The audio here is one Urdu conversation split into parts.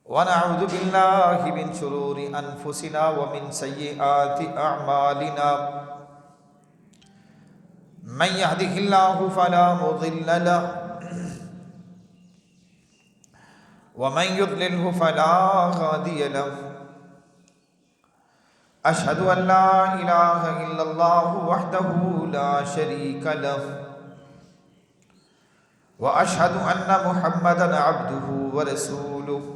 ونعوذ بالله من شرور أنفسنا ومن سيئات أعمالنا من يهده الله فلا مضل له ومن يضلله فلا هادي له أشهد أن لا إله إلا الله وحده لا شريك له وأشهد أن محمدًا عبده ورسوله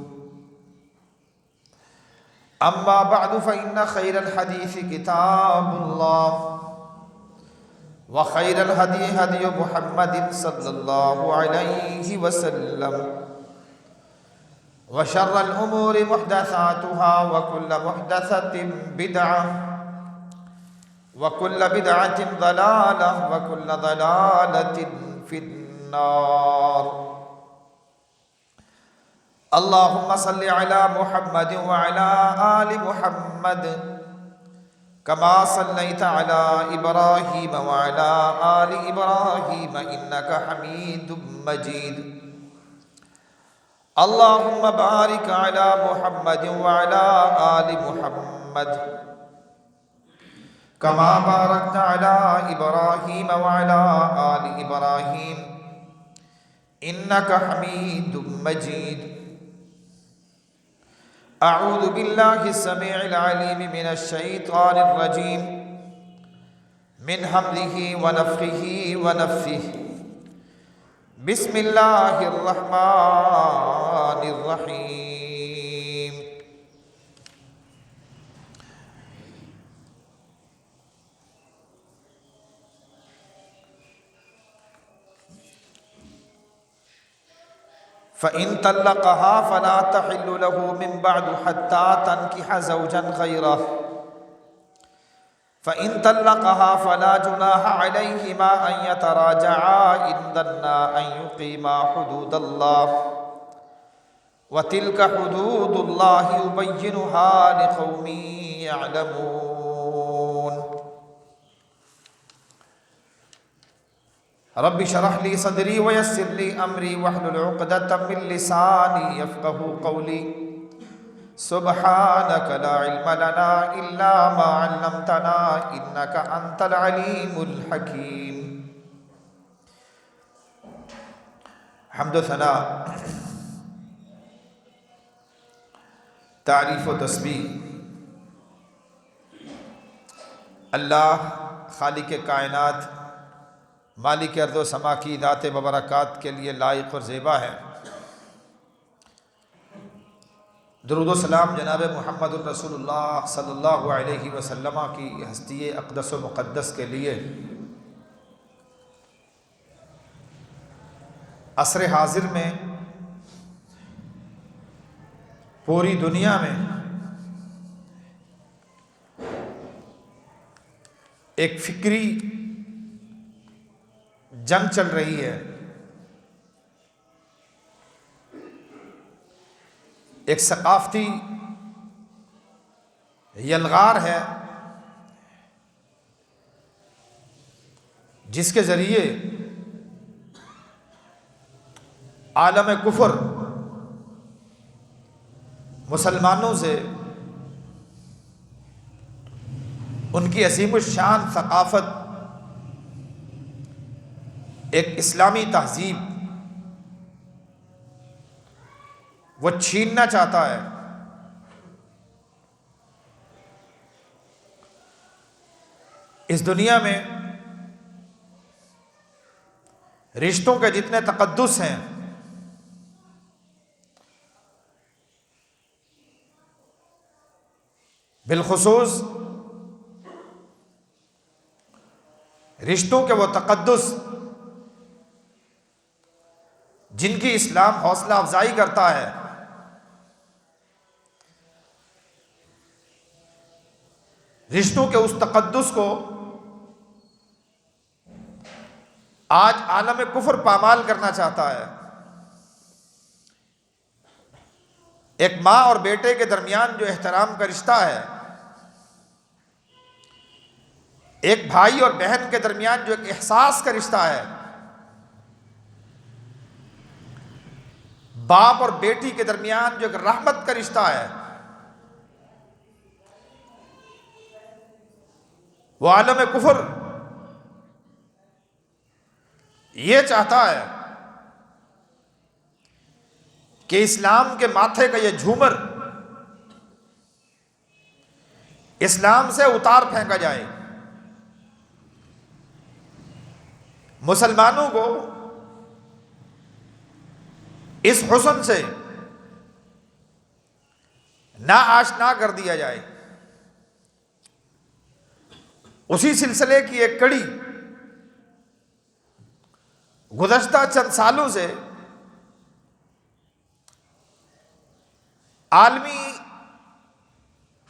أما بعد فإن خير الحديث كتاب الله وخير الهدي هدي محمد صلى الله عليه وسلم وشر الأمور محدثاتها وكل محدثة بدعة وكل بدعة ضلالة وكل ضلالة في النار اللهم صل على محمد وعلى آل محمد كما صليت على إبراهيم وعلى آل إبراهيم إنك حميد مجيد اللهم بارك على محمد وعلى آل محمد كما باركت على إبراهيم وعلى آل إبراهيم إنك حميد مجيد أعوذ بالله السميع العليم من الشيطان الرجيم من همزه ونفخه ونفثه بسم الله الرحمن الرحيم فإن طلقها فلا تحل له من بعد حتى تنكح زوجا غيره فإن طلقها فلا جناح عليهما أن يتراجعا إن ظنا أن يقيما حدود الله وتلك حدود الله يبينها لقوم يعلمون رب اشرح لي صدري ويسر لي أمري واحلل عقدة من لساني يفقهوا قولي سبحانك لا علم لنا إلا ما علمتنا إنك أنت العليم الحكيم حمد و ثنا تعریف و تسبیح اللہ خالق کائنات مالک ارض و سما کی ذات مبارکات کے لیے لائق اور زیبا ہے۔ درود و سلام جناب محمد الرسول اللہ صلی اللہ علیہ وسلم کی ہستی اقدس و مقدس کے لیے عصر حاضر میں پوری دنیا میں ایک فکری جنگ چل رہی ہے، ایک ثقافتی یلغار ہے جس کے ذریعے عالم کفر مسلمانوں سے ان کی عظیم الشان ثقافت، ایک اسلامی تہذیب وہ چھیننا چاہتا ہے۔ اس دنیا میں رشتوں کے جتنے تقدس ہیں بالخصوص رشتوں کے وہ تقدس جن کی اسلام حوصلہ افزائی کرتا ہے، رشتوں کے اس تقدس کو آج عالم کفر پامال کرنا چاہتا ہے۔ ایک ماں اور بیٹے کے درمیان جو احترام کا رشتہ ہے، ایک بھائی اور بہن کے درمیان جو ایک احساس کا رشتہ ہے، باپ اور بیٹی کے درمیان جو ایک رحمت کا رشتہ ہے، وہ عالم کفر یہ چاہتا ہے کہ اسلام کے ماتھے کا یہ جھومر اسلام سے اتار پھینکا جائے، مسلمانوں کو اس حسن سے ناآشنا کر دیا جائے۔ اسی سلسلے کی ایک کڑی گزشتہ چند سالوں سے عالمی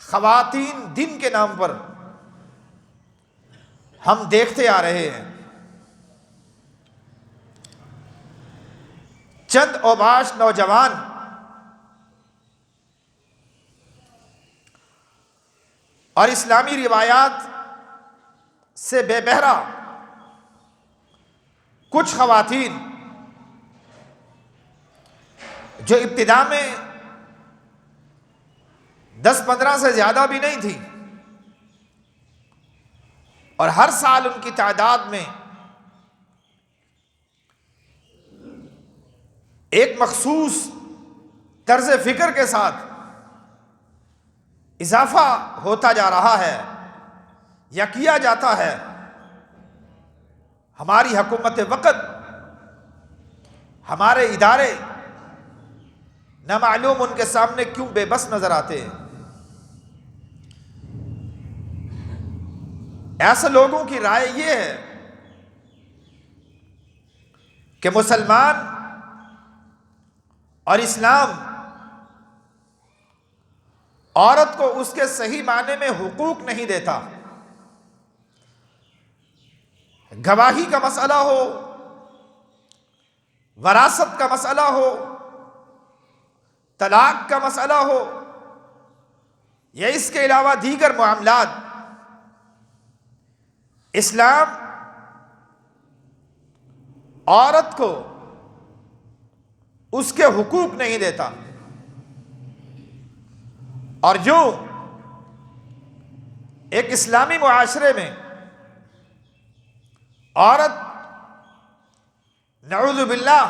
خواتین دن کے نام پر ہم دیکھتے آ رہے ہیں۔ چند اوباش نوجوان اور اسلامی روایات سے بے بہرا کچھ خواتین جو ابتدا میں 10-15 سے زیادہ بھی نہیں تھی، اور ہر سال ان کی تعداد میں ایک مخصوص طرز فکر کے ساتھ اضافہ ہوتا جا رہا ہے یا کیا جاتا ہے، ہماری حکومت وقت، ہمارے ادارے نہ معلوم ان کے سامنے کیوں بے بس نظر آتے ہیں۔ ایسے لوگوں کی رائے یہ ہے کہ مسلمان اور اسلام عورت کو اس کے صحیح معنی میں حقوق نہیں دیتا۔ گواہی کا مسئلہ ہو، وراثت کا مسئلہ ہو، طلاق کا مسئلہ ہو، یا اس کے علاوہ دیگر معاملات، اسلام عورت کو اس کے حقوق نہیں دیتا۔ اور جو ایک اسلامی معاشرے میں عورت نعوذ باللہ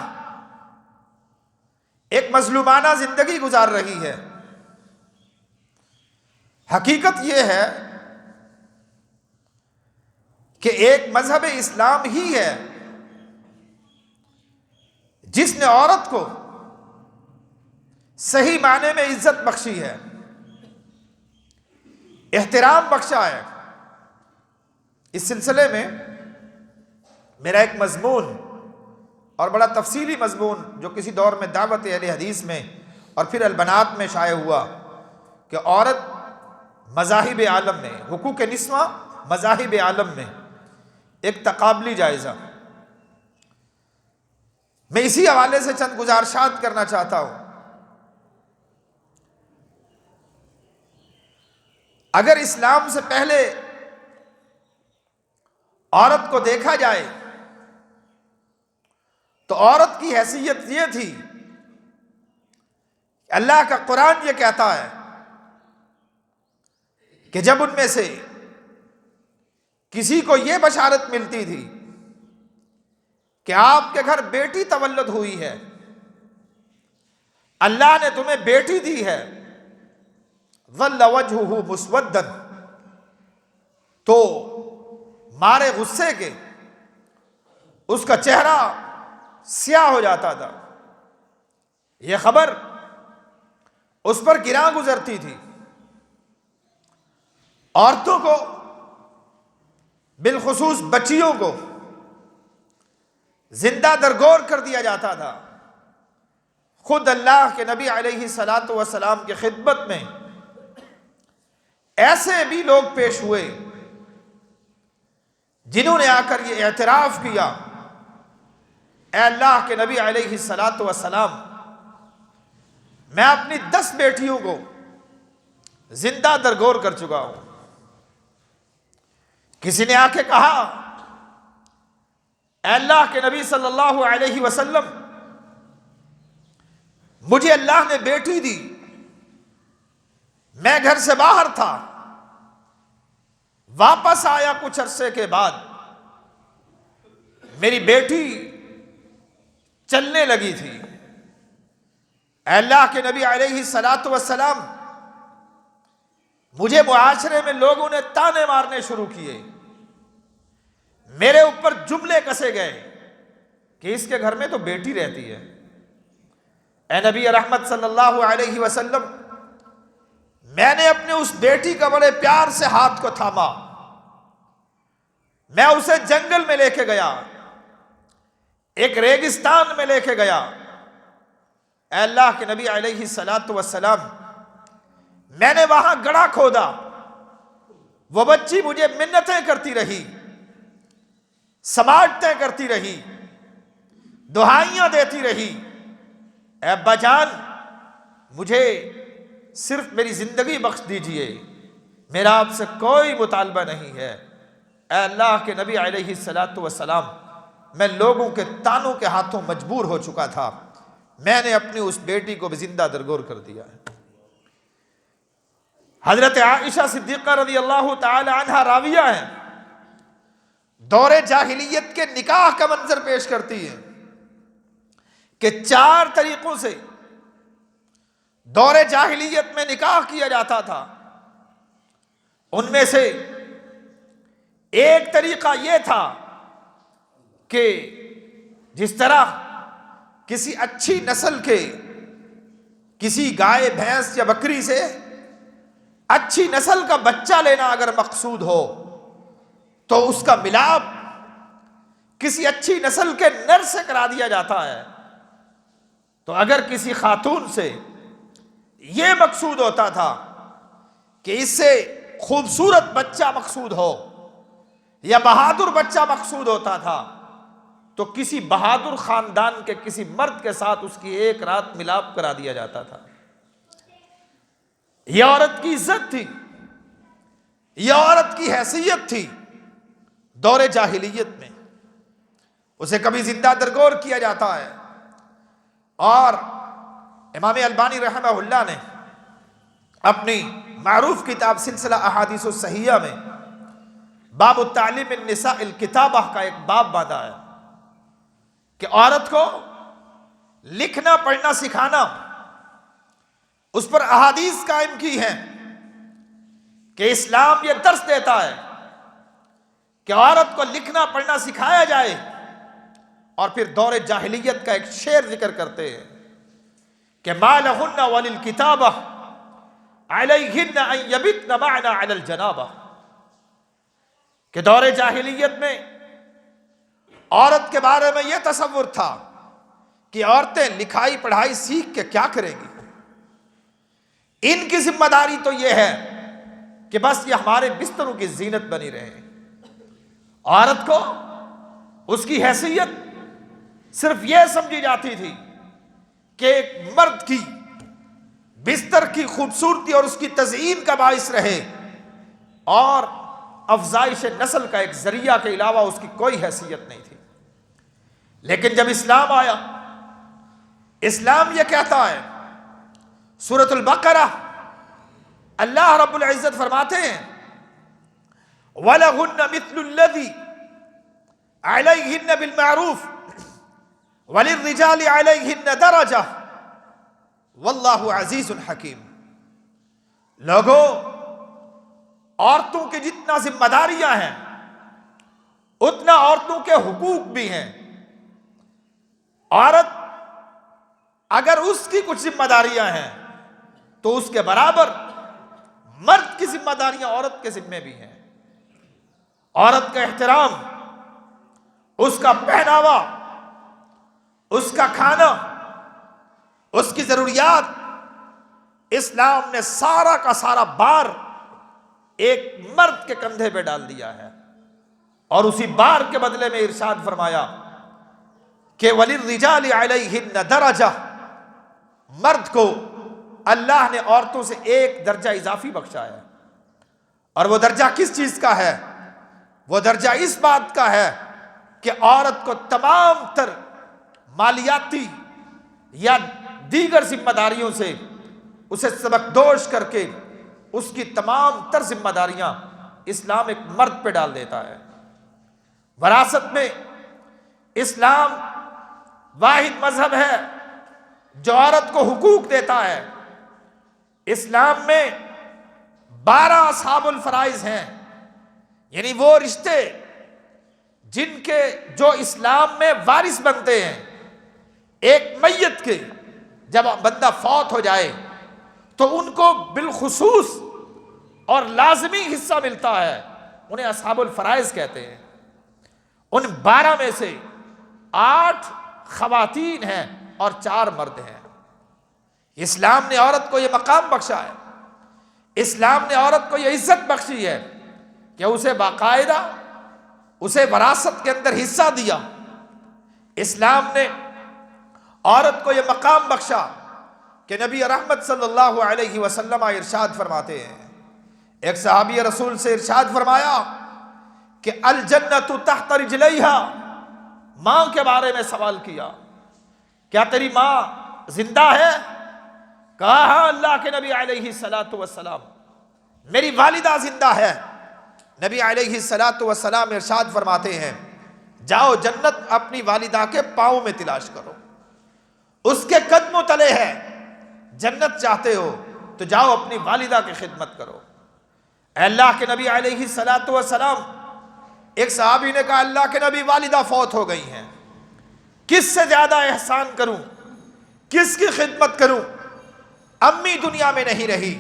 ایک مظلومانہ زندگی گزار رہی ہے، حقیقت یہ ہے کہ ایک مذہب اسلام ہی ہے جس نے عورت کو صحیح معنی میں عزت بخشی ہے، احترام بخشا ہے۔ اس سلسلے میں میرا ایک مضمون اور بڑا تفصیلی مضمون جو کسی دور میں دعوت اہل حدیث میں اور پھر البنات میں شائع ہوا کہ عورت مذاہب عالم میں، حقوق نسواں مذاہب عالم میں ایک تقابلی جائزہ، میں اسی حوالے سے چند گزارشات کرنا چاہتا ہوں۔ اگر اسلام سے پہلے عورت کو دیکھا جائے تو عورت کی حیثیت یہ تھی، اللہ کا قرآن یہ کہتا ہے کہ جب ان میں سے کسی کو یہ بشارت ملتی تھی کہ آپ کے گھر بیٹی تولد ہوئی ہے، اللہ نے تمہیں بیٹی دی ہے، ظل وجہہ مسودا، تو مارے غصے کے اس کا چہرہ سیاہ ہو جاتا تھا۔ یہ خبر اس پر گراں گزرتی تھی۔ عورتوں کو، بالخصوص بچیوں کو زندہ درگور کر دیا جاتا تھا۔ خود اللہ کے نبی علیہ الصلاۃ والسلام کی خدمت میں ایسے بھی لوگ پیش ہوئے جنہوں نے آ کر یہ اعتراف کیا، اے اللہ کے نبی علیہ الصلاۃ والسلام، میں اپنی 10 بیٹیوں کو زندہ درگور کر چکا ہوں۔ کسی نے آ کے کہا، اے اللہ کے نبی صلی اللہ علیہ وسلم، مجھے اللہ نے بیٹی دی، میں گھر سے باہر تھا، واپس آیا کچھ عرصے کے بعد، میری بیٹی چلنے لگی تھی۔ اے اللہ کے نبی علیہ الصلاۃ والسلام، مجھے معاشرے میں لوگوں نے تانے مارنے شروع کیے، میرے اوپر جملے کسے گئے کہ اس کے گھر میں تو بیٹی رہتی ہے۔ اے نبی رحمت صلی اللہ علیہ وسلم، میں نے اپنے اس بیٹی کا بڑے پیار سے ہاتھ کو تھاما، میں اسے جنگل میں لے کے گیا، ایک ریگستان میں لے کے گیا۔ اے اللہ کے نبی علیہ الصلاۃ والسلام، میں نے وہاں گڑھا کھودا، وہ بچی مجھے منتیں کرتی رہی، سماجتیں کرتی رہی، دعائیاں دیتی رہی، اے ابا جان مجھے صرف میری زندگی بخش دیجئے، میرا آپ سے کوئی مطالبہ نہیں ہے۔ اے اللہ کے نبی علیہ الصلاۃ والسلام، میں لوگوں کے تانوں کے ہاتھوں مجبور ہو چکا تھا، میں نے اپنی اس بیٹی کو بھی زندہ درگور کر دیا ہے۔ حضرت عائشہ صدیقہ رضی اللہ تعالی عنہ راویہ ہیں، دور جاہلیت کے نکاح کا منظر پیش کرتی ہے کہ 4 طریقوں سے دور جاہلیت میں نکاح کیا جاتا تھا۔ ان میں سے ایک طریقہ یہ تھا کہ جس طرح کسی اچھی نسل کے کسی گائے بھینس یا بکری سے اچھی نسل کا بچہ لینا اگر مقصود ہو تو اس کا ملاپ کسی اچھی نسل کے نر سے کرا دیا جاتا ہے۔ تو اگر کسی خاتون سے یہ مقصود ہوتا تھا کہ اس سے خوبصورت بچہ مقصود ہو یا بہادر بچہ مقصود ہوتا تھا تو کسی بہادر خاندان کے کسی مرد کے ساتھ اس کی ایک رات ملاپ کرا دیا جاتا تھا۔ یہ عورت کی عزت تھی، یہ عورت کی حیثیت تھی دور جاہلیت میں، اسے کبھی زندہ درگور کیا جاتا ہے۔ اور امام البانی رحمہ اللہ نے اپنی معروف کتاب سلسلہ احادیث الصحیحہ میں باب التعلیم النساء الکتابہ کا ایک باب باندھا ہے کہ عورت کو لکھنا پڑھنا سکھانا، اس پر احادیث قائم کی ہیں کہ اسلام یہ درس دیتا ہے کہ عورت کو لکھنا پڑھنا سکھایا جائے۔ اور پھر دور جاہلیت کا ایک شعر ذکر کرتے ہیں کہ ما لہن وللکتابہ علیہن ان یبتن معنا علی الجنابہ، کہ دور جاہلیت میں عورت کے بارے میں یہ تصور تھا کہ عورتیں لکھائی پڑھائی سیکھ کے کیا کریں گی، ان کی ذمہ داری تو یہ ہے کہ بس یہ ہمارے بستروں کی زینت بنی رہے۔ عورت کو اس کی حیثیت صرف یہ سمجھی جاتی تھی کہ ایک مرد کی بستر کی خوبصورتی اور اس کی تزئین کا باعث رہے اور افزائش نسل کا ایک ذریعہ کے علاوہ اس کی کوئی حیثیت نہیں تھی۔ لیکن جب اسلام آیا، اسلام یہ کہتا ہے، سورۃ البقرہ اللہ رب العزت فرماتے ہیں وَلَهُنَّ مِثْلُ الَّذِي عَلَيْهِنَّ بِالْمَعْرُوفِ وَلِلرِّجَالِ عَلَيْهِنَّ دَرَجَةٌ وَاللَّهُ عَزِيزٌ حَكِيمٌ۔ لوگوں، عورتوں کی جتنا ذمہ داریاں ہیں اتنا عورتوں کے حقوق بھی ہیں۔ عورت اگر اس کی کچھ ذمہ داریاں ہیں تو اس کے برابر مرد کی ذمہ داریاں عورت کے ذمے بھی ہیں۔ عورت کا احترام، اس کا پہناوا، اس کا کھانا، اس کی ضروریات، اسلام نے سارا کا سارا بار ایک مرد کے کندھے پہ ڈال دیا ہے، اور اسی بار کے بدلے میں ارشاد فرمایا کہ وَلِلرِّجَالِ عَلَيْهِنَّ دَرَجَةٌ، مرد کو اللہ نے عورتوں سے ایک درجہ اضافی بخشا ہے۔ اور وہ درجہ کس چیز کا ہے؟ وہ درجہ اس بات کا ہے کہ عورت کو تمام تر مالیاتی یا دیگر ذمہ داریوں سے اسے سبکدوش کر کے اس کی تمام تر ذمہ داریاں اسلام ایک مرد پہ ڈال دیتا ہے۔ وراثت میں اسلام واحد مذہب ہے جو عورت کو حقوق دیتا ہے۔ اسلام میں 12 اصحاب الفرائض ہیں، یعنی وہ رشتے جن کے جو اسلام میں وارث بنتے ہیں۔ ایک میت کے جب بندہ فوت ہو جائے تو ان کو بالخصوص اور لازمی حصہ ملتا ہے، انہیں اصحاب الفرائض کہتے ہیں۔ ان 12 میں سے 8 خواتین ہیں اور 4 مرد ہیں۔ اسلام نے عورت کو یہ مقام بخشا ہے، اسلام نے عورت کو یہ عزت بخشی ہے کہ اسے باقاعدہ اسے وراثت کے اندر حصہ دیا۔ اسلام نے عورت کو یہ مقام بخشا کہ نبی رحمت صلی اللہ علیہ وسلم ارشاد فرماتے ہیں، ایک صحابی رسول سے ارشاد فرمایا کہ الجنت تحت رجلیہا، ماں کے بارے میں سوال کیا، کیا تیری ماں زندہ ہے؟ کہا ہاں اللہ کے نبی علیہ الصلوۃ والسلام، میری والدہ زندہ ہے۔ نبی علیہ الصلوۃ والسلام ارشاد فرماتے ہیں، جاؤ جنت اپنی والدہ کے پاؤں میں تلاش کرو، اس کے قدموں تلے ہے۔ جنت چاہتے ہو تو جاؤ اپنی والدہ کی خدمت کرو۔ اے اللہ کے نبی علیہ الصلوۃ والسلام، ایک صحابی نے کہا اللہ کے نبی والدہ فوت ہو گئی ہیں، کس سے زیادہ احسان کروں، کس کی خدمت کروں؟ امی دنیا میں نہیں رہی۔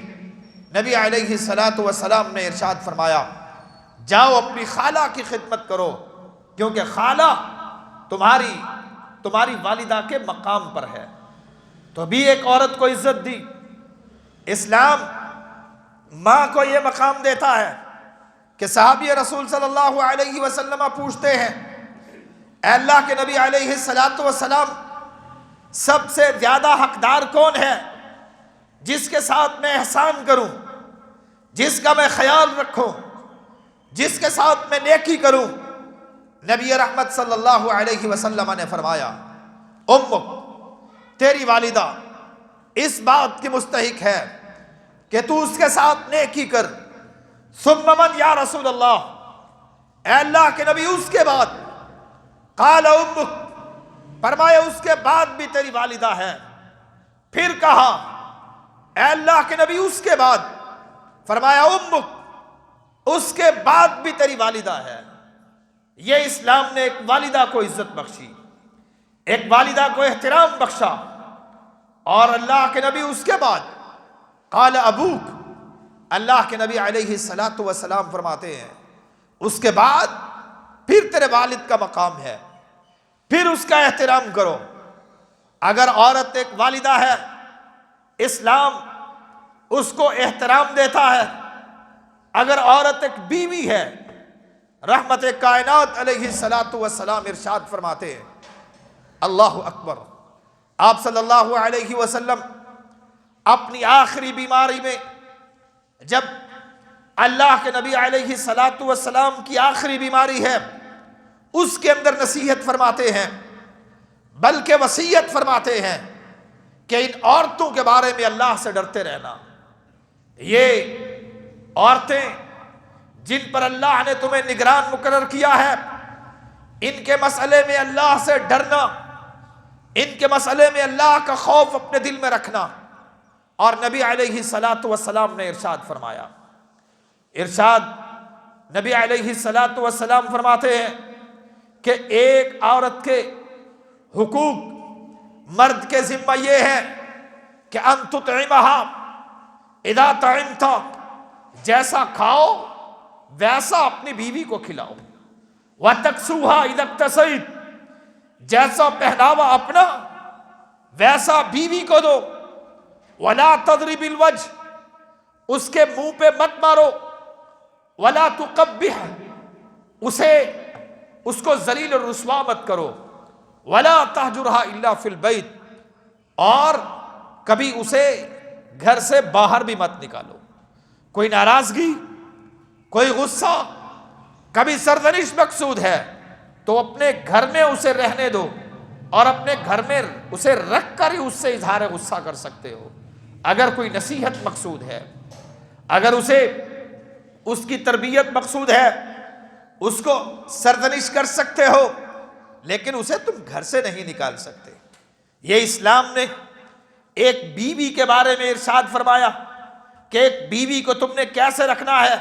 نبی علیہ الصلوۃ والسلام نے ارشاد فرمایا، جاؤ اپنی خالہ کی خدمت کرو، کیونکہ خالہ تمہاری والدہ کے مقام پر ہے۔ تو بھی ایک عورت کو عزت دی۔ اسلام ماں کو یہ مقام دیتا ہے کہ صحابی رسول صلی اللہ علیہ وسلم پوچھتے ہیں، اے اللہ کے نبی علیہ الصلوۃ والسلام، سب سے زیادہ حقدار کون ہے جس کے ساتھ میں احسان کروں، جس کا میں خیال رکھوں، جس کے ساتھ میں نیکی کروں؟ نبی رحمت صلی اللہ علیہ وسلم نے فرمایا، امک، تیری والدہ اس بات کی مستحق ہے کہ تو اس کے ساتھ نیکی کر۔ ثم من یا رسول اللہ، اے اللہ کے نبی اس کے بعد؟ قال امک، فرمایا اس کے بعد بھی تیری والدہ ہے۔ پھر کہا اے اللہ کے نبی اس کے بعد؟ فرمایا امک، اس کے بعد بھی تیری والدہ ہے۔ یہ اسلام نے ایک والدہ کو عزت بخشی، ایک والدہ کو احترام بخشا، اور اللہ کے نبی اس کے بعد قال ابوک، اللہ کے نبی علیہ الصلوۃ والسلام فرماتے ہیں اس کے بعد پھر تیرے والد کا مقام ہے، پھر اس کا احترام کرو۔ اگر عورت ایک والدہ ہے، اسلام اس کو احترام دیتا ہے۔ اگر عورت ایک بیوی ہے، رحمت کائنات علیہ الصلوۃ والسلام ارشاد فرماتے ہیں، اللہ اکبر، آپ صلی اللہ علیہ وسلم اپنی آخری بیماری میں، جب اللہ کے نبی علیہ الصلوۃ والسلام کی آخری بیماری ہے، اس کے اندر نصیحت فرماتے ہیں، بلکہ وصیت فرماتے ہیں کہ ان عورتوں کے بارے میں اللہ سے ڈرتے رہنا۔ یہ عورتیں جن پر اللہ نے تمہیں نگران مقرر کیا ہے، ان کے مسئلے میں اللہ سے ڈرنا، ان کے مسئلے میں اللہ کا خوف اپنے دل میں رکھنا۔ اور نبی علیہ الصلوۃ والسلام نے ارشاد فرمایا، نبی علیہ الصلوۃ والسلام فرماتے ہیں کہ ایک عورت کے حقوق مرد کے ذمہ یہ ہے کہ ان تطعمھا اذا طعمت، جیسا کھاؤ ویسا اپنی بیوی کو کھلاؤ، وتکسوھا اذا اکتسیت، جیسا پہناوا اپنا ویسا بیوی کو دو، ولا تضرب الوجہ، اس کے منہ پہ مت مارو، ولا تقبح، اس کو ذلیل اور رسوا مت کرو، ولا تہجرھا الا فی البیت، اور کبھی اسے گھر سے باہر بھی مت نکالو۔ کوئی ناراضگی، کوئی غصہ، کبھی سرزنش مقصود ہے تو اپنے گھر میں اسے رہنے دو، اور اپنے گھر میں اسے رکھ کر ہی اس سے اظہار غصہ کر سکتے ہو۔ اگر کوئی نصیحت مقصود ہے، اگر اسے اس کی تربیت مقصود ہے، اس کو سرزنش کر سکتے ہو، لیکن اسے تم گھر سے نہیں نکال سکتے۔ یہ اسلام نے ایک بیوی کے بارے میں ارشاد فرمایا کہ ایک بیوی کو تم نے کیسے رکھنا ہے،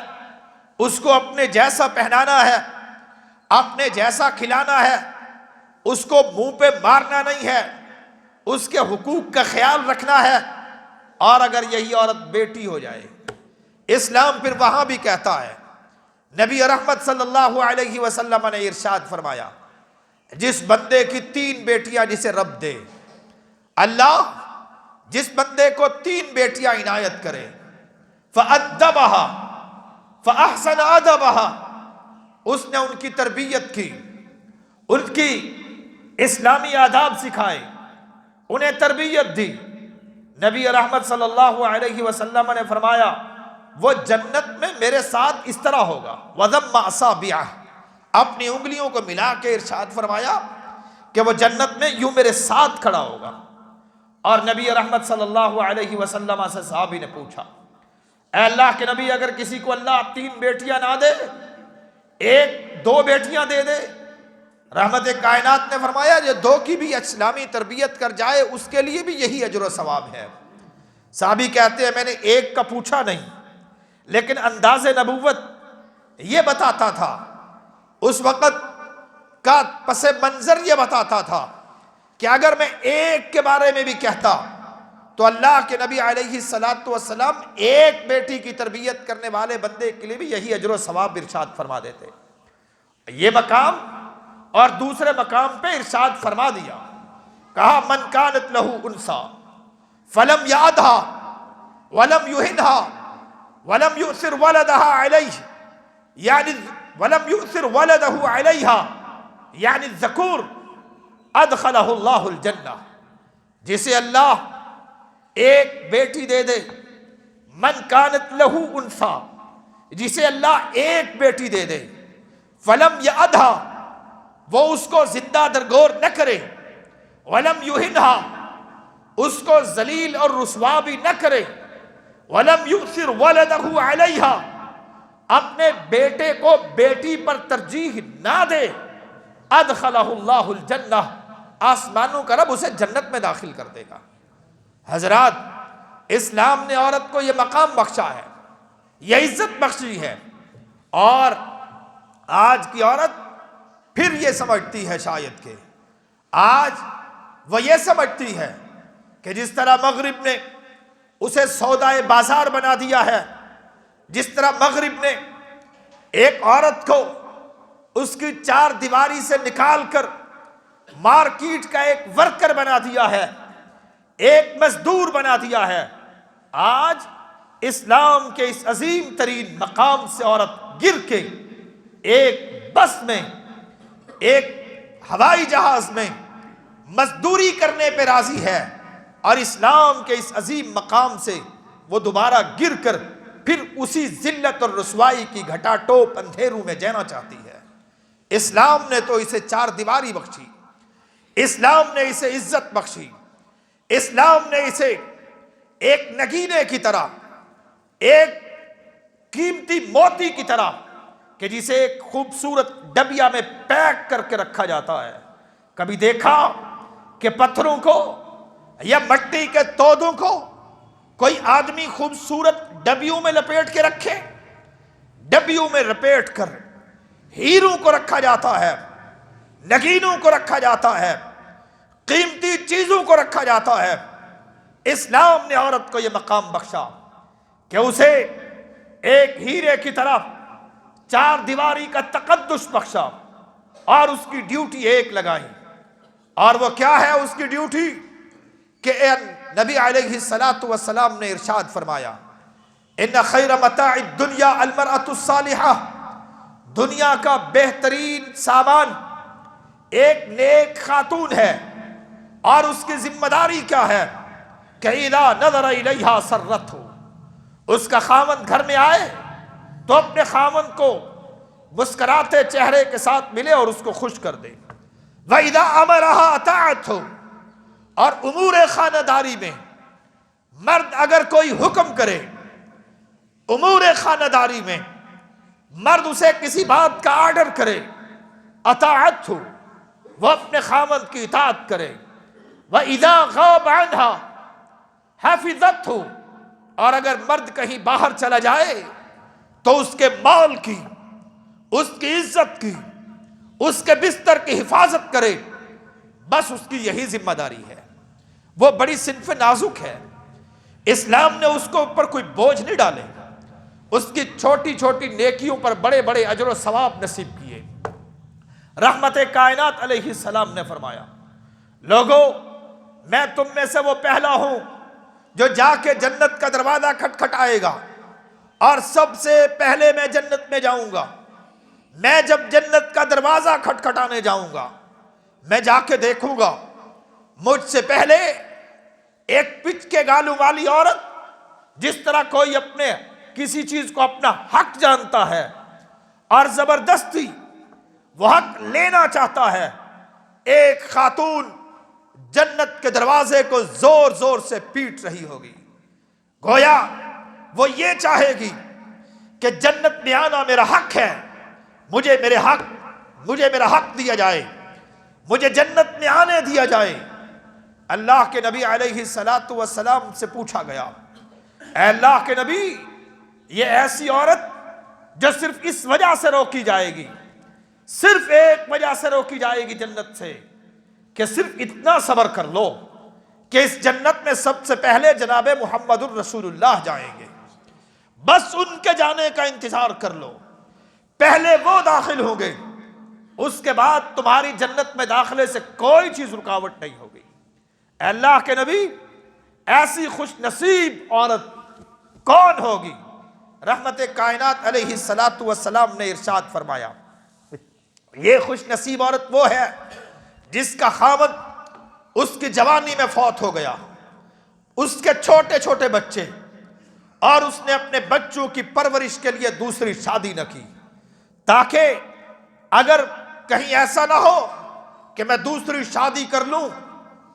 اس کو اپنے جیسا پہنانا ہے، اپنے جیسا کھلانا ہے، اس کو منہ پہ مارنا نہیں ہے، اس کے حقوق کا خیال رکھنا ہے۔ اور اگر یہی عورت بیٹی ہو جائے، اسلام پھر وہاں بھی کہتا ہے، نبی رحمت صلی اللہ علیہ وسلم نے ارشاد فرمایا، جس بندے کی 3 بیٹیاں جسے رب دے، اللہ جس بندے کو 3 بیٹیاں عنایت کرے، فَأَدَّبَهَا فَأَحْسَنَ أَدَبَهَا، اس نے ان کی تربیت کی، ان کی اسلامی آداب سکھائے، انہیں تربیت دی۔ نبی رحمت صلی اللہ علیہ وسلم نے فرمایا وہ جنت میں میرے ساتھ اس طرح ہوگا، وَضَمَّ أَصَابِعَهُ، اپنی انگلیوں کو ملا کے ارشاد فرمایا کہ وہ جنت میں یوں میرے ساتھ کھڑا ہوگا۔ اور نبی رحمت صلی اللہ علیہ وسلم سے صحابی نے پوچھا، اے اللہ کے نبی، اگر کسی کو اللہ 3 بیٹیاں نہ دے، 1-2 بیٹیاں دے دے، رحمت کائنات نے فرمایا جو 2 کی بھی اسلامی تربیت کر جائے اس کے لیے بھی یہی اجر و ثواب ہے۔ صحابی کہتے ہیں میں نے 1 کا پوچھا نہیں، لیکن انداز نبوت یہ بتاتا تھا، اس وقت کا پس منظر یہ بتاتا تھا کہ اگر میں 1 کے بارے میں بھی کہتا تو اللہ کے نبی علیہ السلام 1 بیٹی کی تربیت کرنے والے بندے کے لیے بھی یہی اجر و ثواب ارشاد فرما دیتے۔ یہ مقام اور دوسرے مقام پہ ارشاد فرما دیا، کہا من کانت لہ انثی فلم یعدھا ولم یہنھا ولم یؤثر ولدہا علیہ، یعنی ولم یؤثر ولدہ علیہا یعنی الذکور، ادخلہ اللہ الجنہ، جسے اللہ 1 بیٹی دے دے، من کانت لہ انثی، جسے اللہ 1 بیٹی دے دے، فلم یعدھا، وہ اس کو زندہ درگور نہ کرے، ولم یہنھا، اس کو ذلیل اور رسوا بھی نہ کرے، ولم یؤثر ولدہ علیہا، اپنے بیٹے کو بیٹی پر ترجیح نہ دے، ادخلہ اللہ الجنہ، آسمانوں کا رب اسے جنت میں داخل کر دے گا۔ حضرات، اسلام نے عورت کو یہ مقام بخشا ہے، یہ عزت بخشی ہے، اور آج کی عورت پھر یہ سمجھتی ہے شاید کہ آج وہ یہ سمجھتی ہے کہ جس طرح مغرب نے اسے سودائے بازار بنا دیا ہے، جس طرح مغرب نے ایک عورت کو اس کی 4 دیواری سے نکال کر مارکیٹ کا ایک ورکر بنا دیا ہے، ایک مزدور بنا دیا ہے، آج اسلام کے اس عظیم ترین مقام سے عورت گر کے ایک بس میں، ایک ہوائی جہاز میں مزدوری کرنے پہ راضی ہے، اور اسلام کے اس عظیم مقام سے وہ دوبارہ گر کر پھر اسی ذلت اور رسوائی کی گھٹا ٹوپ اندھیروں میں جینا چاہتی ہے۔ اسلام نے تو اسے 4 دیواری بخشی، اسلام نے اسے عزت بخشی، اسلام نے اسے ایک نگینے کی طرح، ایک قیمتی موتی کی طرح کہ جسے ایک خوبصورت ڈبیا میں پیک کر کے رکھا جاتا ہے۔ کبھی دیکھا کہ پتھروں کو یا مٹی کے تودوں کو کوئی آدمی خوبصورت ڈبیوں میں لپیٹ کے رکھے؟ ڈبیوں میں لپیٹ کر ہیروں کو رکھا جاتا ہے، نگینوں کو رکھا جاتا ہے، قیمتی چیزوں کو رکھا جاتا ہے۔ اسلام نے عورت کو یہ مقام بخشا کہ اسے ایک ہیرے کی طرف 4 دیواری کا تقدس بخشا، اور اس کی ڈیوٹی ایک لگائی، اور وہ کیا ہے اس کی ڈیوٹی کہ نبی علیہ السلام نے ارشاد فرمایا، ان خیر متاع الدنیا المرأة الصالحہ، دنیا کا بہترین سامان ایک نیک خاتون ہے، اور اس کی ذمہ داری کیا ہے کہ اذا نظر الیہا سرتہ، اس کا خاوند گھر میں آئے تو اپنے خاوند کو مسکراتے چہرے کے ساتھ ملے اور اس کو خوش کر دے۔ وَإِذَا أَمَرَهَا أَطَاعَتْهُ، اور امور خانہ داری میں مرد اگر کوئی حکم کرے، امور خانہ داری میں مرد اسے کسی بات کا آرڈر کرے، اطاعتہ، وہ اپنے خاوند کی اطاعت کرے، وَإِذَا غَابَ عَنْهَا حَفِظَتْهُ، اور اگر مرد کہیں باہر چلا جائے تو اس کے مال کی، اس کی عزت کی، اس کے بستر کی حفاظت کرے، بس اس کی یہی ذمہ داری ہے۔ وہ بڑی صنف نازک ہے، اسلام نے اس کو اوپر کوئی بوجھ نہیں ڈالے، اس کی چھوٹی چھوٹی نیکیوں پر بڑے بڑے اجر و ثواب نصیب کیے۔ رحمت کائنات علیہ السلام نے فرمایا، لوگو میں تم میں سے وہ پہلا ہوں جو جا کے جنت کا دروازہ کھٹکھٹائے گا، اور سب سے پہلے میں جنت میں جاؤں گا۔ میں جب جنت کا دروازہ کھٹکھٹانے جاؤں گا، میں جا کے دیکھوں گا مجھ سے پہلے ایک پچ کے گالوں والی عورت، جس طرح کوئی اپنے کسی چیز کو اپنا حق جانتا ہے اور زبردستی وہ حق لینا چاہتا ہے، ایک خاتون جنت کے دروازے کو زور زور سے پیٹ رہی ہوگی، گویا وہ یہ چاہے گی کہ جنت میں آنا میرا حق ہے، مجھے میرا حق دیا جائے، مجھے جنت میں آنے دیا جائے۔ اللہ کے نبی علیہ السلام سے پوچھا گیا، اے اللہ کے نبی، یہ ایسی عورت جو صرف اس وجہ سے روکی جائے گی، صرف ایک وجہ سے روکی جائے گی جنت سے، کہ صرف اتنا صبر کر لو کہ اس جنت میں سب سے پہلے جناب محمد الرسول اللہ جائیں گے، بس ان کے جانے کا انتظار کر لو، پہلے وہ داخل ہوں گے، اس کے بعد تمہاری جنت میں داخلے سے کوئی چیز رکاوٹ نہیں ہوگی۔ اے اللہ کے نبی، ایسی خوش نصیب عورت کون ہوگی؟ رحمت کائنات علیہ السلام نے ارشاد فرمایا، یہ خوش نصیب عورت وہ ہے جس کا خاوند اس کی جوانی میں فوت ہو گیا، اس کے چھوٹے چھوٹے بچے، اور اس نے اپنے بچوں کی پرورش کے لیے دوسری شادی نہ کی، تاکہ اگر کہیں ایسا نہ ہو کہ میں دوسری شادی کر لوں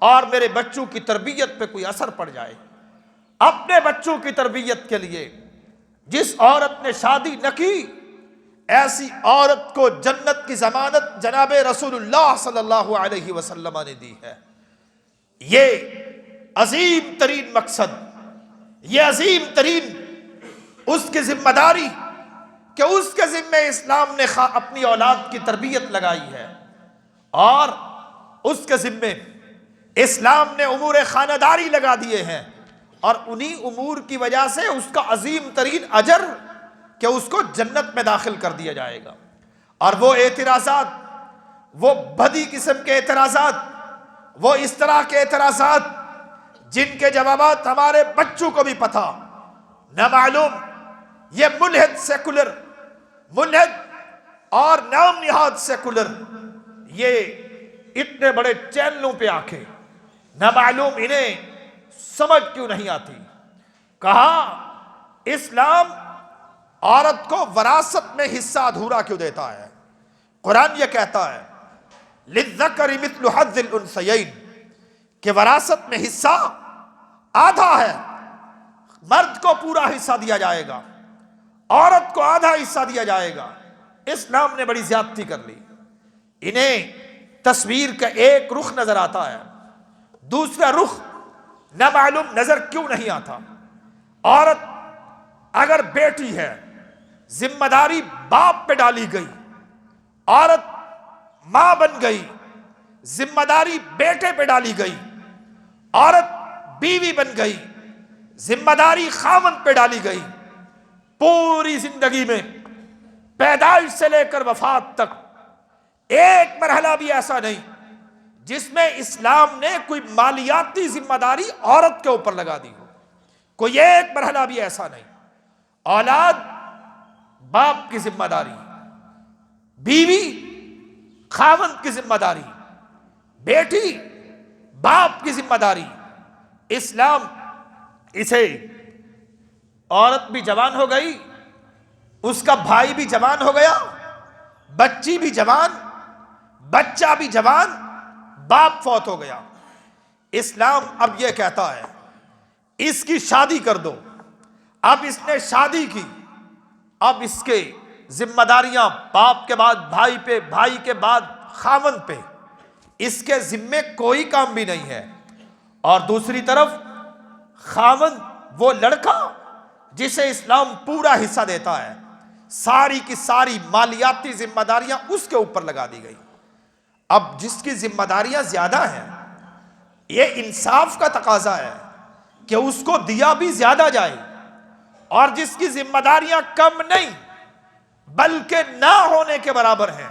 اور میرے بچوں کی تربیت پہ کوئی اثر پڑ جائے۔ اپنے بچوں کی تربیت کے لیے جس عورت نے شادی نہ کی، ایسی عورت کو جنت کی ضمانت جناب رسول اللہ صلی اللہ علیہ وسلم نے دی ہے۔ یہ عظیم ترین مقصد، یہ عظیم ترین اس کی ذمہ داری کہ اس کے ذمے اسلام نے اپنی اولاد کی تربیت لگائی ہے، اور اس کے ذمے اسلام نے امور خانہ داری لگا دیے ہیں، اور انہی امور کی وجہ سے اس کا عظیم ترین اجر کہ اس کو جنت میں داخل کر دیا جائے گا۔ اور وہ اعتراضات، وہ بدی قسم کے اعتراضات، وہ اس طرح کے اعتراضات جن کے جوابات ہمارے بچوں کو بھی پتہ نہ معلوم، یہ ملحد سیکولر، ملحد اور نام نہاد سیکولر، یہ اتنے بڑے چینلوں پہ آ کے نہ معلوم انہیں سمجھ کیوں نہیں آتی۔ کہا اسلام عورت کو وراثت میں حصہ ادھورا کیوں دیتا ہے؟ قرآن یہ کہتا ہے للذکر مثل حظ الانثیین، کہ وراثت میں حصہ آدھا ہے، مرد کو پورا حصہ دیا جائے گا، عورت کو آدھا حصہ دیا جائے گا۔ اسلام نے بڑی زیادتی کر لی۔ انہیں تصویر کا ایک رخ نظر آتا ہے، دوسرا رخ نہ معلوم نظر کیوں نہیں آتا۔ عورت اگر بیٹی ہے، ذمہ داری باپ پہ ڈالی گئی، عورت ماں بن گئی، ذمہ داری بیٹے پہ ڈالی گئی، عورت بیوی بن گئی، ذمہ داری خاوند پہ ڈالی گئی، پوری زندگی میں پیدائش سے لے کر وفات تک ایک مرحلہ بھی ایسا نہیں جس میں اسلام نے کوئی مالیاتی ذمہ داری عورت کے اوپر لگا دی ہو، کوئی ایک مرحلہ بھی ایسا نہیں۔ اولاد باپ کی ذمہ داری، بیوی خاوند کی ذمہ داری، بیٹی باپ کی ذمہ داری۔ اسلام اسے عورت بھی جوان ہو گئی، اس کا بھائی بھی جوان ہو گیا، بچی بھی جوان، بچہ بھی جوان، باپ فوت ہو گیا، اسلام اب یہ کہتا ہے اس کی شادی کر دو۔ اب اس نے شادی کی، اب اس کے ذمہ داریاں باپ کے بعد بھائی پہ، بھائی کے بعد خاوند پہ، اس کے ذمے کوئی کام بھی نہیں ہے۔ اور دوسری طرف خاوند وہ لڑکا جسے اسلام پورا حصہ دیتا ہے، ساری کی ساری مالیاتی ذمہ داریاں اس کے اوپر لگا دی گئی۔ اب جس کی ذمہ داریاں زیادہ ہیں، یہ انصاف کا تقاضا ہے کہ اس کو دیا بھی زیادہ جائے، اور جس کی ذمہ داریاں کم نہیں بلکہ نہ ہونے کے برابر ہیں،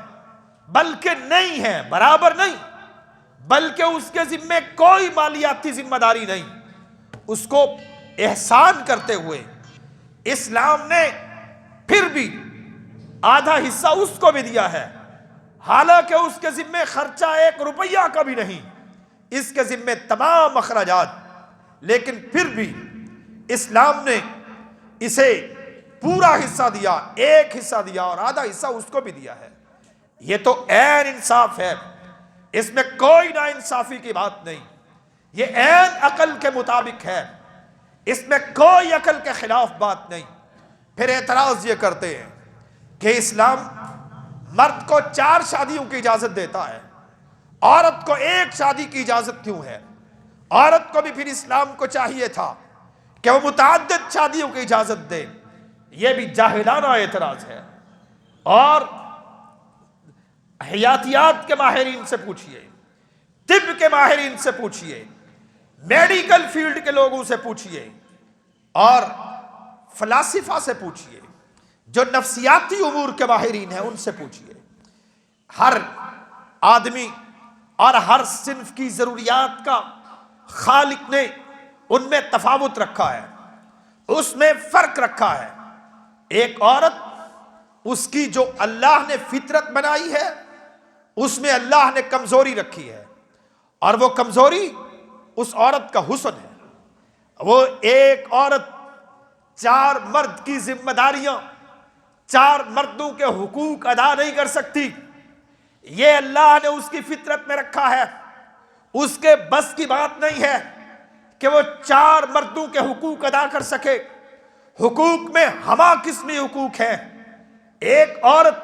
بلکہ نہیں ہیں، برابر نہیں، بلکہ اس کے ذمے کوئی مالیاتی ذمہ داری نہیں، اس کو احسان کرتے ہوئے اسلام نے پھر بھی آدھا حصہ اس کو بھی دیا ہے، حالانکہ اس کے ذمے خرچہ 1 روپیہ کا بھی نہیں، اس کے ذمے تمام اخراجات، لیکن پھر بھی اسلام نے اسے پورا حصہ دیا، 1 حصہ دیا، اور آدھا حصہ اس کو بھی دیا ہے۔ یہ تو عین انصاف ہے، اس میں کوئی نا انصافی کی بات نہیں، یہ عین عقل کے مطابق ہے، اس میں کوئی عقل کے خلاف بات نہیں۔ پھر اعتراض یہ کرتے ہیں کہ اسلام مرد کو 4 شادیوں کی اجازت دیتا ہے، عورت کو 1 شادی کی اجازت کیوں ہے؟ عورت کو بھی پھر اسلام کو چاہیے تھا کہ وہ متعدد شادیوں کی اجازت دے۔ یہ بھی جاہلانہ اعتراض ہے۔ اور حیاتیات کے ماہرین سے پوچھئے، طب کے ماہرین سے پوچھئے، میڈیکل فیلڈ کے لوگوں سے پوچھئے، اور فلاسفہ سے پوچھئے، جو نفسیاتی امور کے ماہرین ہیں ان سے پوچھئے۔ ہر آدمی اور ہر صنف کی ضروریات کا خالق نے ان میں تفاوت رکھا ہے، اس میں فرق رکھا ہے۔ ایک عورت، اس کی جو اللہ نے فطرت بنائی ہے اس میں اللہ نے کمزوری رکھی ہے، اور وہ کمزوری اس عورت کا حسن ہے۔ وہ ایک عورت 4 مرد کی ذمہ داریاں، 4 مردوں کے حقوق ادا نہیں کر سکتی، یہ اللہ نے اس کی فطرت میں رکھا ہے۔ اس کے بس کی بات نہیں ہے کہ وہ 4 مردوں کے حقوق ادا کر سکے۔ حقوق میں ہمہ قسمی حقوق ہیں۔ ایک عورت،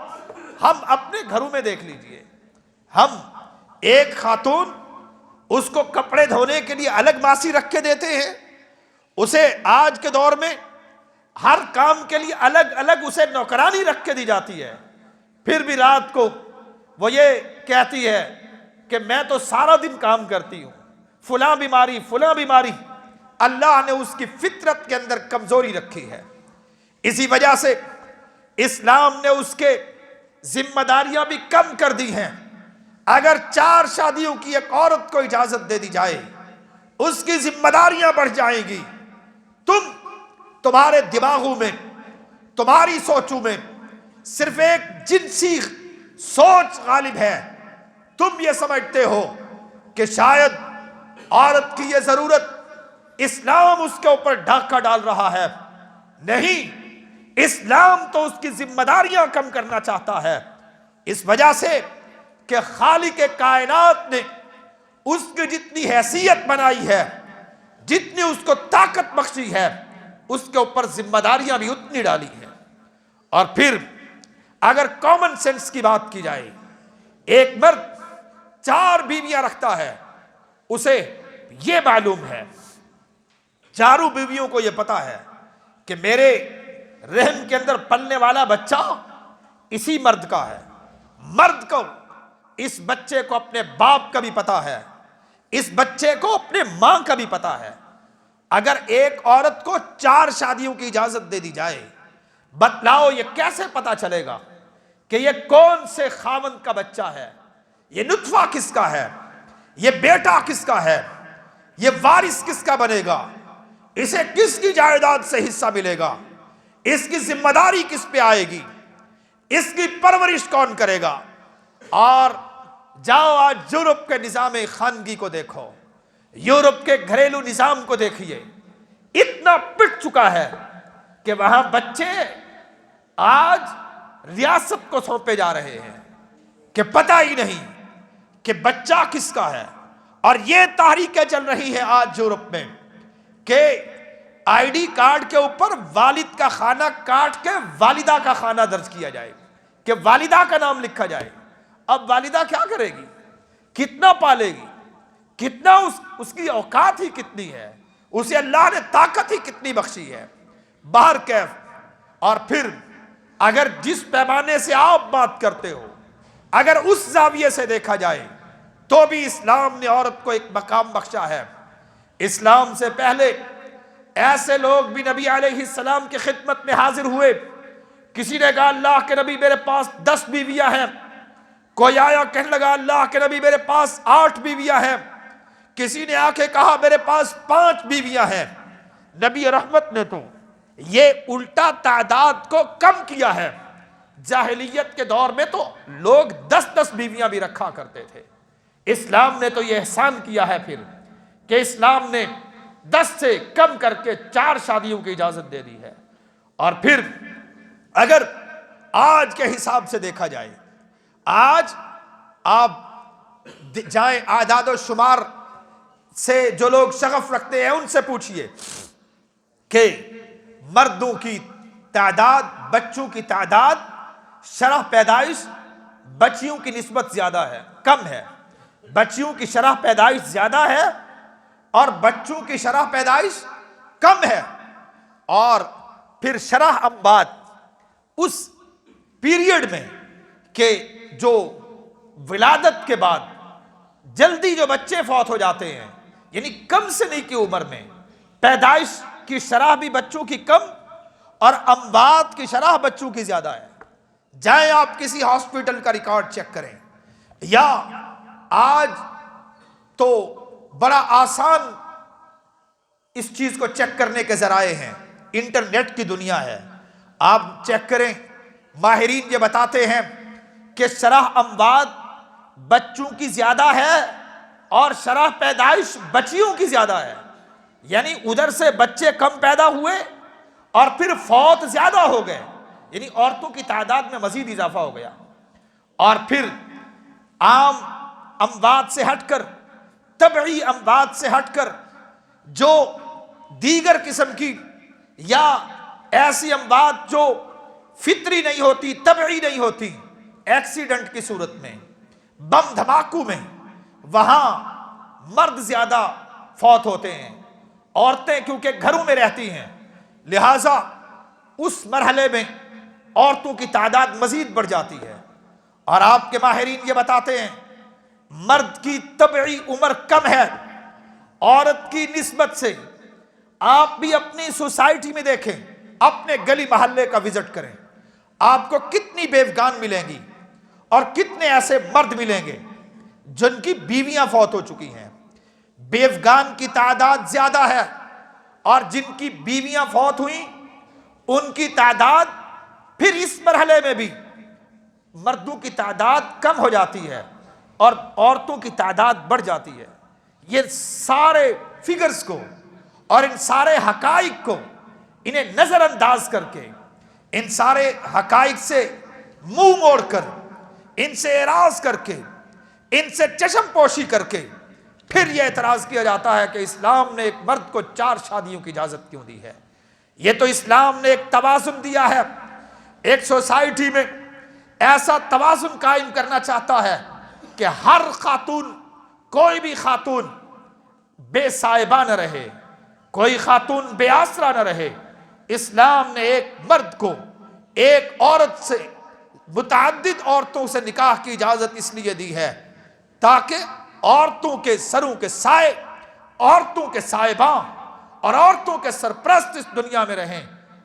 ہم اپنے گھروں میں دیکھ لیجئے، ہم ایک خاتون، اس کو کپڑے دھونے کے لیے الگ ماسی رکھ کے دیتے ہیں، اسے آج کے دور میں ہر کام کے لیے الگ الگ اسے نوکرانی رکھ کے دی جاتی ہے، پھر بھی رات کو وہ یہ کہتی ہے کہ میں تو سارا دن کام کرتی ہوں، فلاں بیماری فلاں بیماری۔ اللہ نے اس کی فطرت کے اندر کمزوری رکھی ہے، اسی وجہ سے اسلام نے اس کے ذمہ داریاں بھی کم کر دی ہیں۔ اگر 4 شادیوں کی ایک عورت کو اجازت دے دی جائے، اس کی ذمہ داریاں بڑھ جائیں گی۔ تمہارے دماغوں میں، تمہاری سوچوں میں صرف ایک جنسی سوچ غالب ہے۔ تم یہ سمجھتے ہو کہ شاید عورت کی یہ ضرورت اسلام اس کے اوپر ڈاکہ ڈال رہا ہے۔ نہیں، اسلام تو اس کی ذمہ داریاں کم کرنا چاہتا ہے، اس وجہ سے کہ خالق کائنات نے اس کی جتنی حیثیت بنائی ہے، جتنی اس کو طاقت بخشی ہے، اس کے اوپر ذمہ داریاں بھی اتنی ڈالی ہیں۔ اور پھر اگر کامن سینس کی بات کی جائے، ایک مرد 4 بیویاں رکھتا ہے، اسے یہ معلوم ہے، 4 بیویوں کو یہ پتا ہے کہ میرے رحم کے اندر پلنے والا بچہ اسی مرد کا ہے۔ مرد کو اس بچے کو اپنے باپ کا بھی پتا ہے، اس بچے کو اپنے ماں کا بھی پتا ہے۔ اگر ایک عورت کو 4 شادیوں کی اجازت دے دی جائے، بتلاؤ یہ کیسے پتا چلے گا کہ یہ کون سے خاوند کا بچہ ہے، یہ نطفہ کس کا ہے، یہ بیٹا کس کا ہے، یہ وارث کس کا بنے گا، اسے کس کی جائیداد سے حصہ ملے گا، اس کی ذمہ داری کس پہ آئے گی، اس کی پرورش کون کرے گا۔ اور جاؤ آج یورپ کے نظام خانگی کو دیکھو، یورپ کے گھریلو نظام کو دیکھیے، اتنا پٹ چکا ہے کہ وہاں بچے آج ریاست کو سونپے جا رہے ہیں کہ پتہ ہی نہیں کہ بچہ کس کا ہے. اور یہ تحریکیں چل رہی ہیں آج یورپ میں کہ آئی ڈی کارڈ کے اوپر والد کا خانہ کاٹ کے والدہ کا خانہ درج کیا جائے کہ والدہ کا نام لکھا جائے. اب والدہ کیا کرے گی؟ کتنا پالے گی؟ کتنا اس کی اوقات ہی کتنی ہے؟ اسے اللہ نے طاقت ہی کتنی بخشی ہے؟ باہر کیف. اور پھر اگر جس پیمانے سے آپ بات کرتے ہو، اگر اس زاویے سے دیکھا جائے تو بھی اسلام نے عورت کو ایک مقام بخشا ہے. اسلام سے پہلے ایسے لوگ بھی نبی علیہ السلام کی خدمت میں حاضر ہوئے. کسی نے کہا اللہ کے نبی میرے پاس 10 بیویاں ہیں. کوئی آیا کہنے لگا اللہ کے نبی میرے پاس 8 بیویاں ہیں. کسی نے آ کے کہا میرے پاس 5 بیویاں ہیں. نبی رحمت نے تو یہ الٹا تعداد کو کم کیا ہے. جاہلیت کے دور میں تو لوگ 10 بیویاں بھی رکھا کرتے تھے. اسلام نے تو یہ احسان کیا ہے پھر کہ اسلام نے 10 سے کم کر کے 4 شادیوں کی اجازت دے دی ہے. اور پھر اگر آج کے حساب سے دیکھا جائے، آج آپ جائیں اعداد و شمار سے جو لوگ شغف رکھتے ہیں ان سے پوچھئے کہ مردوں کی تعداد، بچوں کی تعداد، شرح پیدائش بچیوں کی نسبت زیادہ ہے کم ہے؟ بچیوں کی شرح پیدائش زیادہ ہے اور بچوں کی شرح پیدائش کم ہے. اور پھر شرح اموات اس پیریڈ میں کہ جو ولادت کے بعد جلدی جو بچے فوت ہو جاتے ہیں، یعنی کم سنی کی عمر میں پیدائش کی شرح بھی بچوں کی کم اور اموات کی شرح بچوں کی زیادہ ہے. جائیں آپ کسی ہاسپٹل کا ریکارڈ چیک کریں، یا آج تو بڑا آسان اس چیز کو چیک کرنے کے ذرائع ہیں، انٹرنیٹ کی دنیا ہے. آپ چیک کریں، ماہرین یہ بتاتے ہیں کہ شرح اموات بچوں کی زیادہ ہے اور شرح پیدائش بچیوں کی زیادہ ہے. یعنی ادھر سے بچے کم پیدا ہوئے اور پھر فوت زیادہ ہو گئے، یعنی عورتوں کی تعداد میں مزید اضافہ ہو گیا. اور پھر عام اموات سے ہٹ کر، طبعی اموات سے ہٹ کر جو دیگر قسم کی یا ایسی اموات جو فطری نہیں ہوتی، طبعی نہیں ہوتی، ایکسیڈنٹ کی صورت میں، بم دھماکوں میں، وہاں مرد زیادہ فوت ہوتے ہیں. عورتیں کیونکہ گھروں میں رہتی ہیں، لہٰذا اس مرحلے میں عورتوں کی تعداد مزید بڑھ جاتی ہے. اور آپ کے ماہرین یہ بتاتے ہیں مرد کی طبعی عمر کم ہے عورت کی نسبت سے. آپ بھی اپنی سوسائٹی میں دیکھیں، اپنے گلی محلے کا وزٹ کریں، آپ کو کتنی بیوگان ملیں گی اور کتنے ایسے مرد ملیں گے جن کی بیویاں فوت ہو چکی ہیں. بیوگان کی تعداد زیادہ ہے اور جن کی بیویاں فوت ہوئیں ان کی تعداد پھر اس مرحلے میں بھی مردوں کی تعداد کم ہو جاتی ہے اور عورتوں کی تعداد بڑھ جاتی ہے. یہ سارے فگرز کو اور ان سارے حقائق کو انہیں نظر انداز کر کے، ان سارے حقائق سے منہ موڑ کر، ان سے اعراض کر کے، ان سے چشم پوشی کر کے پھر یہ اعتراض کیا جاتا ہے کہ اسلام نے ایک مرد کو 4 شادیوں کی اجازت کیوں دی ہے. یہ تو اسلام نے ایک توازن دیا ہے، ایک سوسائٹی میں ایسا توازن قائم کرنا چاہتا ہے کہ ہر خاتون، کوئی بھی خاتون بے صاحبہ نہ رہے، کوئی خاتون بے آسرا نہ رہے. اسلام نے ایک مرد کو ایک عورت سے متعدد عورتوں سے نکاح کی اجازت اس لیے دی ہے تاکہ عورتوں کے سروں کے سائے، عورتوں کے صاحباں اور عورتوں کے سرپرست اس دنیا میں رہیں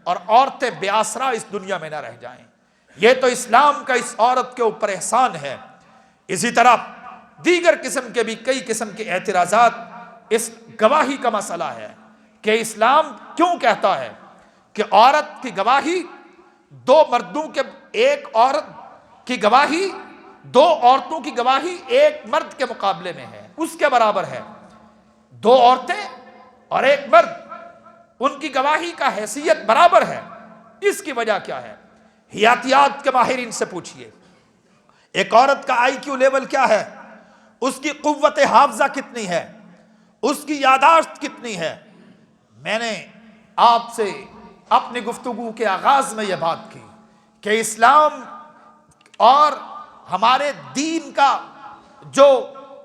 اور عورتیں بے آسرا اس دنیا میں نہ رہ جائیں. یہ تو اسلام کا اس عورت کے اوپر احسان ہے. اسی طرح دیگر قسم کے بھی کئی قسم کے اعتراضات اس گواہی کا مسئلہ ہے کہ اسلام کیوں کہتا ہے کہ عورت کی گواہی 2 مردوں کے، ایک عورت کی گواہی 2 عورتوں کی گواہی ایک مرد کے مقابلے میں ہے، اس کے برابر ہے. 2 عورتیں اور ایک مرد، ان کی گواہی کا حیثیت برابر ہے. اس کی وجہ کیا ہے؟ حیاتیات کے ماہرین سے پوچھئے. ایک عورت کا آئی کیو لیول کیا ہے؟ اس کی قوت حافظہ کتنی ہے، اس کی یادداشت کتنی ہے۔ میں نے آپ سے اپنی گفتگو کے آغاز میں یہ بات کی کہ اسلام اور ہمارے دین کا جو